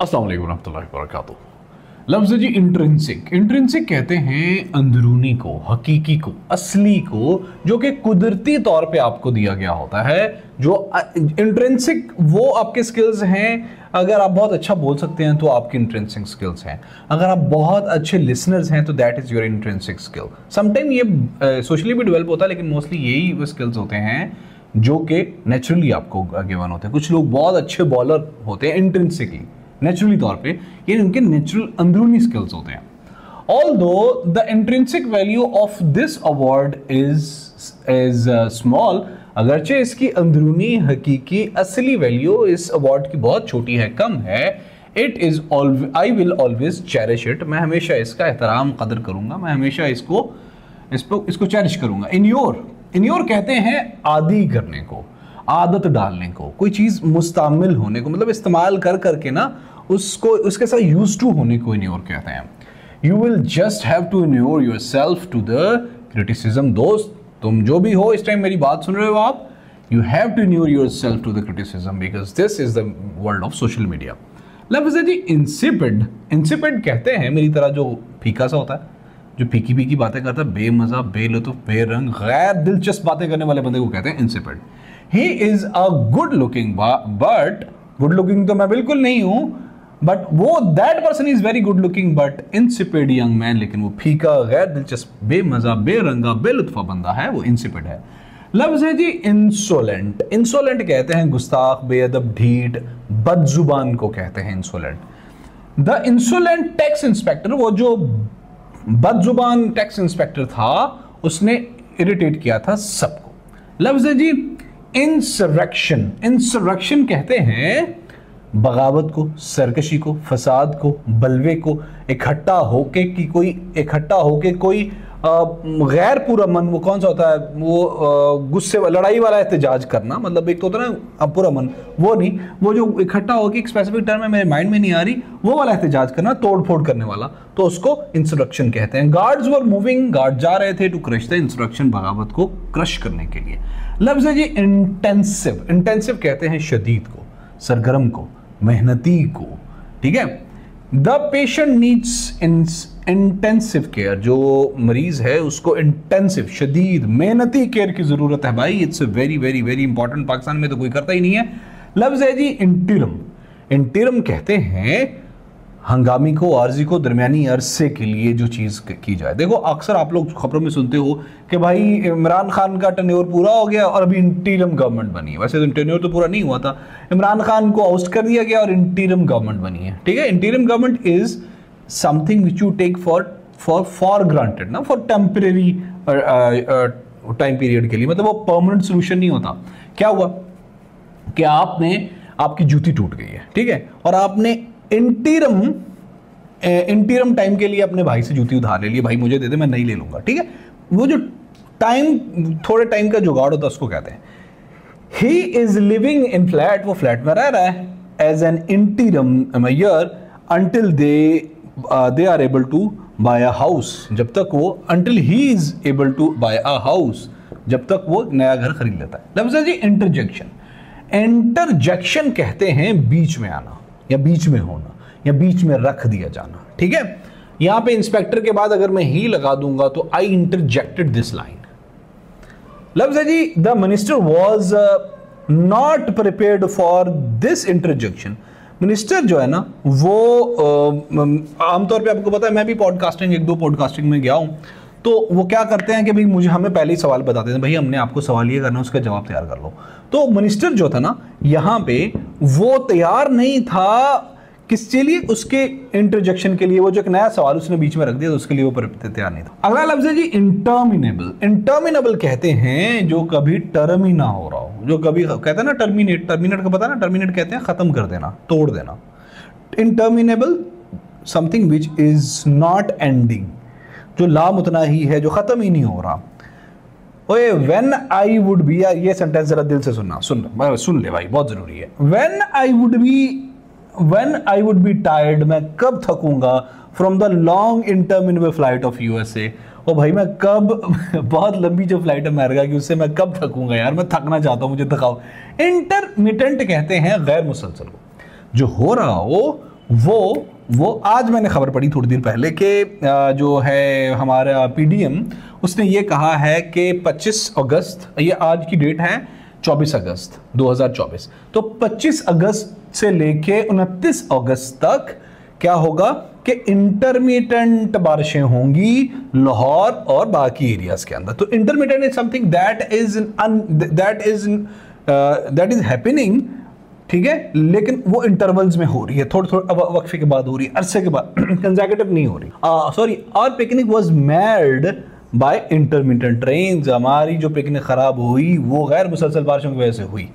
अस्सलाम वालेकुम रहमतुल्लाहि व बरकातुहू। लफ्ज़ जी इंट्रिंसिक। इंट्रिंसिक कहते हैं अंदरूनी को, हकीकी को, असली को, जो कि कुदरती तौर पे आपको दिया गया होता है। जो इंट्रिंसिक वो आपके स्किल्स हैं। अगर आप बहुत अच्छा बोल सकते हैं तो आपकी इंट्रिंसिक स्किल्स हैं। अगर आप बहुत अच्छे लिसनर्स हैं तो that is your intrinsic skill. Sometime ये सोशली भी डेवलप होता है, लेकिन मोस्टली यही वो स्किल्स होते हैं जो कि नेचुरली आपको गिवन होते हैं। कुछ लोग बहुत अच्छे बॉलर होते हैं इंट्रिंसिकली, नेचुरली तौर पे, ये उनके नेचुरल अंदरूनी स्किल्स होते हैं। Although the intrinsic value of this award is small, अगरचे इसकी अंदरूनी हकीकी असली वैल्यू इस अवार्ड की बहुत छोटी है, कम है। It is I will always cherish it, मैं हमेशा इसका एहतराम कदर करूंगा, मैं हमेशा इसको चेरिश करूंगा। इन योर कहते हैं आदी करने को, आदत डालने को, कोई चीज मुस्तामिल होने को, मतलब इस्तेमाल कर करके ना उसको उसके साथ यूज टू होने को इन्योर कहते हैं। You will just have to inure yourself to the criticism. दोस्त, तुम जो भी हो इस टाइम मेरी बात सुन रहे हो आप, you have to inure yourself to the criticism because this is the world of social media. लफ्ज़ है जी इंसिपिड। इंसिपिड कहते हैं मेरी तरह जो फीका सा होता है, जो फीकी फीकी बातें करता है, बेमजा, बेलुत्फ, बेरंग, गैर दिलचस्प बातें करने वाले बंदे को कहते हैं insipid. He is a good looking, but good looking तो मैं बिल्कुल नहीं हूं, बट वो that person is very good looking but insipid young man, लेकिन वो फीका, गैर दिलचस्प, बेमजा, बेरंगा, बेलुत्फा बंदा है, वो इंसिपिड है। लफ्ज़ है जी इंसोलेंट। इंसोलेंट कहते हैं गुस्ताख, बेअदब, ढीठ, बदजुबान को कहते हैं insolent. The insolent tax inspector, वो जो बदजुबान टैक्स इंस्पेक्टर था, उसने इरिटेट किया था सबको। लफ्ज़ है जी इंसरेक्शन। इंसरेक्शन कहते हैं बगावत को, सरकशी को, फसाद को, बलवे को, इकट्ठा होके कोई गैर पूरा मन, वो कौन सा होता है, वो गुस्से, लड़ाई वाला एहतजाज करना, मतलब एक तो होता है ना पूरा मन, वो नहीं, वो जो इकट्ठा होके एक स्पेसिफिक टर्म है मेरे माइंड में नहीं आ रही, वो वाला एहतजाज करना, तोड़ फोड़ करने वाला, तो उसको इंसरेक्शन कहते हैं। गार्ड्स वर मूविंग, गार्ड जा रहे थे टू क्रश द इंसरेक्शन, बगावत को क्रश करने के लिए। लफ्ज़ है जी इंटेंसिव। इंटेंसिव कहते हैं शदीद को, सरगर्म को, मेहनती को, ठीक है। The patient needs intensive care, जो मरीज है उसको इंटेंसिव, शदीद, मेहनती केयर की जरूरत है भाई। It's very very very important, Pakistan में तो कोई करता ही नहीं है। लफ्ज़ है जी इंटीरम। इंटीरम कहते हैं हंगामी को, आर्जी को, दरमियानी अरसे के लिए जो चीज़ की जाए। देखो अक्सर आप लोग खबरों में सुनते हो कि भाई इमरान खान का टेन्योर पूरा हो गया और अभी इंटीरियम गवर्नमेंट बनी है। वैसे तो टेन्योर तो पूरा नहीं हुआ था, इमरान खान को आउस्ट कर दिया गया और इंटीरियम गवर्नमेंट बनी है, ठीक है। Interim government is something which you take for granted ना, फॉर टेम्परेरी टाइम पीरियड के लिए, मतलब वो परमानेंट सोल्यूशन नहीं होता। क्या हुआ कि आपकी जूती टूट गई है, ठीक है, और आपने इंटीरम टाइम के लिए अपने भाई से जूती उधार ले ली, भाई मुझे दे दे, मैं नहीं ले लूंगा, ठीक है। वो जो टाइम, थोड़े टाइम का जुगाड़ होता है, उसको कहते हैं। He is living in flat, वो फ्लैट में रह रहा है, as an interim year until they are able to buy a house, जब तक वो, until he is able to buy a house, जब तक वो नया घर खरीद लेता है। लफ्ज़ है जी इंटरजेक्शन। इंटरजेक्शन कहते हैं बीच में आना, या बीच में होना, या बीच में रख दिया जाना, ठीक है। यहां पे इंस्पेक्टर के बाद अगर मैं ही लगा दूंगा तो आई इंटरजेक्टेड दिस लाइन। लफ्ज़ है जी the minister was not prepared for this interjection. Minister जो है ना वो आमतौर पे आपको पता है, मैं भी पॉडकास्टिंग, एक दो पॉडकास्टिंग में गया हूं, तो वो क्या करते हैं कि भाई हमें पहले ही सवाल बताते हैं, भाई हमने आपको सवाल ये करना है, उसका जवाब तैयार कर लो। तो मिनिस्टर जो था ना यहाँ पे, वो तैयार नहीं था किसके लिए, उसके इंटरजेक्शन के लिए। वो जो एक नया सवाल उसने बीच में रख दिया, तो उसके लिए वो तैयार नहीं था। अगला लफ्ज़ है जी इंटर्मिनेबल। इंटर्मिनेबल कहते हैं जो कभी टर्म ही ना हो रहा हो, जो कभी कहते हैं ना टर्मिनेट, टर्मिनेट का पता ना, टर्मिनेट कहते हैं खत्म कर देना, तोड़ देना। Interminable something which is not ending, जो लामुतना ही है, जो खत्म ही नहीं हो रहा। ओए व्हेन आई वुड बी, ये सेंटेंस जरा दिल से सुनना, सुन ले भाई, बहुत जरूरी है। When I would be tired, मैं कब थकूंगा, from the long interminable flight of USA, ओ भाई मैं कब बहुत लंबी जो फ्लाइट है अमेरिका की, उससे मैं कब थकूंगा यार, मैं थकना चाहता हूं, मुझे थकाओ। इंटरमिटेंट कहते हैं गैर मुसलसल को, जो हो रहा हो वो आज मैंने खबर पढ़ी थोड़ी देर पहले कि जो है हमारा पीडीएम उसने ये कहा है कि 25 अगस्त, ये आज की डेट है 24 अगस्त 2024, तो 25 अगस्त से लेके 29 अगस्त तक क्या होगा कि इंटरमिटेंट बारिशें होंगी लाहौर और बाकी एरियाज के अंदर। तो intermittent is something that is happening, ठीक है, लेकिन वो इंटरवल्स में हो रही है, थोड़े थोड़े वक्फे के बाद हो रही है, अरसे के बाद, कंसेक्यूटिव नहीं हो रही। सॉरी, और picnic was made by intermittent rains. हमारी जो पिकनिक खराब हुई वो गैर मुसलसल बारिशों की वजह से हुई।